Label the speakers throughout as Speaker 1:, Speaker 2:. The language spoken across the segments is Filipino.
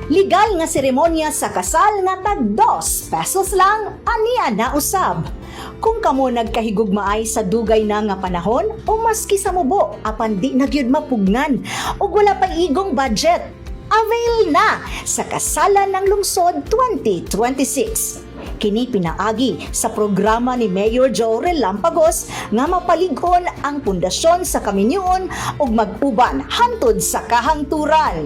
Speaker 1: Legal nga seremonya sa kasal nga tag 2 pesos lang aniya na usab. Kung kamo nagkahigugmaay sa dugay na nga panahon o maski sa mubo apan di nagyud mapugnan ug wala pa igong budget, avail na sa Kasalan ng Lungsod 2026. Kini pinaagi sa programa ni Mayor Joel Lampagos nga mapalig-on ang pundasyon sa Kaminyuon ug mag-uban hantod sa kahangturan.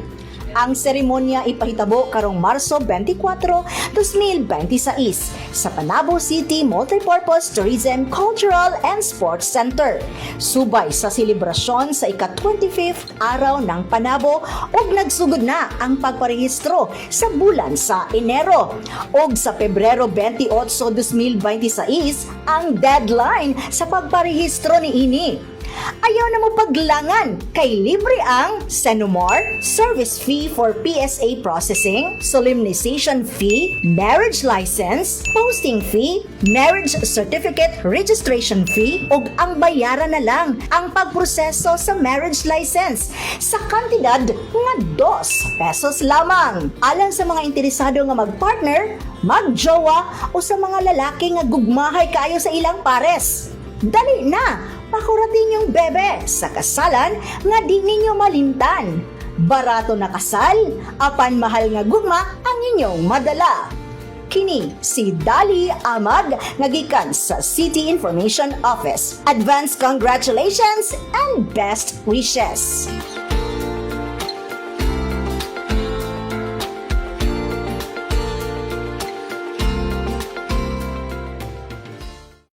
Speaker 1: Ang seremonya ipahitabo karong Marso 24, 2026 sa Panabo City Multipurpose Tourism, Cultural and Sports Center. Subay sa selebrasyon sa ika-25th araw ng Panabo ug nagsugod na ang pagparehistro sa bulan sa Enero. Ug sa Pebrero 28, 2026 ang deadline sa pagparehistro niini. Ayaw na mo paglangan kay libre ang Senomar, service fee for PSA processing, solemnization fee, marriage license, posting fee, marriage certificate registration fee, ug ang bayaran na lang ang pagproseso sa marriage license sa kantidad nga 2 pesos lamang. Alang sa mga interesado nga magpartner, magjowa o sa mga lalaki nga gugmahay kayo sa ilang pares. Dali na! Pakuratin yung bebe sa kasalan nga di ninyo malimtan. Barato na kasal, apan mahal nga gugma ang inyong madala. Kini si Dali Amag nagikan sa City Information Office. Advance congratulations and best wishes!